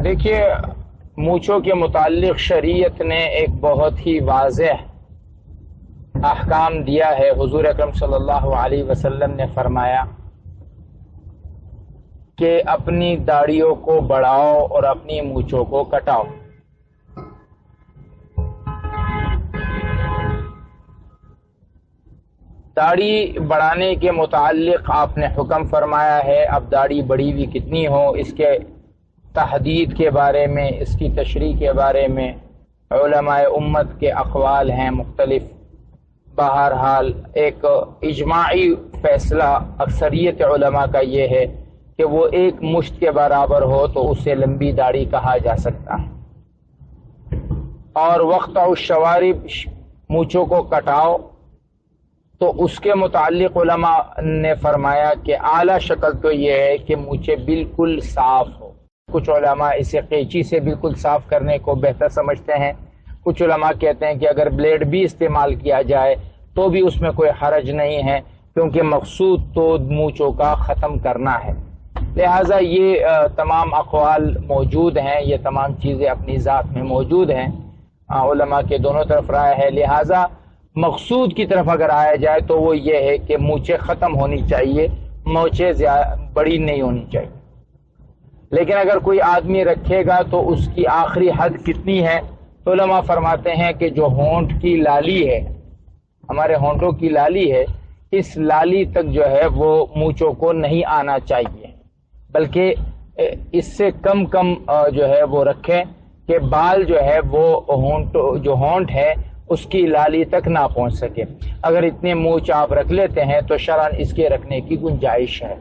دیکھیے، مونچھوں کے متعلق شریعت نے ایک بہت ہی واضح احکام دیا ہے۔ حضور اکرم صلی اللہ علیہ وسلم نے فرمایا کہ اپنی داڑھیوں کو بڑھاؤ اور اپنی مونچھوں کو کٹاؤ۔ داڑھی بڑھانے کے متعلق آپ نے حکم فرمایا ہے۔ اب داڑھی بڑھی ہوئی کتنی ہو، اس کے تحدید کے بارے میں، اس کی تشریح کے بارے میں علماء امت کے اقوال ہیں مختلف۔ بہرحال ایک اجماعی فیصلہ اکثریت علماء کا یہ ہے کہ وہ ایک مشت کے برابر ہو تو اسے لمبی داڑھی کہا جا سکتا ہے۔ اور وقت الشوارب، مونچھوں کو کٹاؤ، تو اس کے متعلق علماء نے فرمایا کہ اعلیٰ شکل تو یہ ہے کہ مونچھیں بالکل صاف ہو۔ کچھ علماء اسے قینچی سے بالکل صاف کرنے کو بہتر سمجھتے ہیں، کچھ علماء کہتے ہیں کہ اگر بلیڈ بھی استعمال کیا جائے تو بھی اس میں کوئی حرج نہیں ہے، کیونکہ مقصود تو مونچھوں کا ختم کرنا ہے۔ لہٰذا یہ تمام اقوال موجود ہیں، یہ تمام چیزیں اپنی ذات میں موجود ہیں، علماء کے دونوں طرف رائے ہے۔ لہٰذا مقصود کی طرف اگر آیا جائے تو وہ یہ ہے کہ مونچھیں ختم ہونی چاہیے، مونچھیں بڑی نہیں ہونی چاہیے۔ لیکن اگر کوئی آدمی رکھے گا تو اس کی آخری حد کتنی ہے؟ تو علماء فرماتے ہیں کہ جو ہونٹ کی لالی ہے، ہمارے ہونٹوں کی لالی ہے، اس لالی تک جو ہے وہ مونچھوں کو نہیں آنا چاہیے، بلکہ اس سے کم جو ہے وہ رکھیں کہ بال جو ہے وہ ہونٹ ہے اس کی لالی تک نہ پہنچ سکے۔ اگر اتنے مونچھ آپ رکھ لیتے ہیں تو شرعاً اس کے رکھنے کی گنجائش ہے۔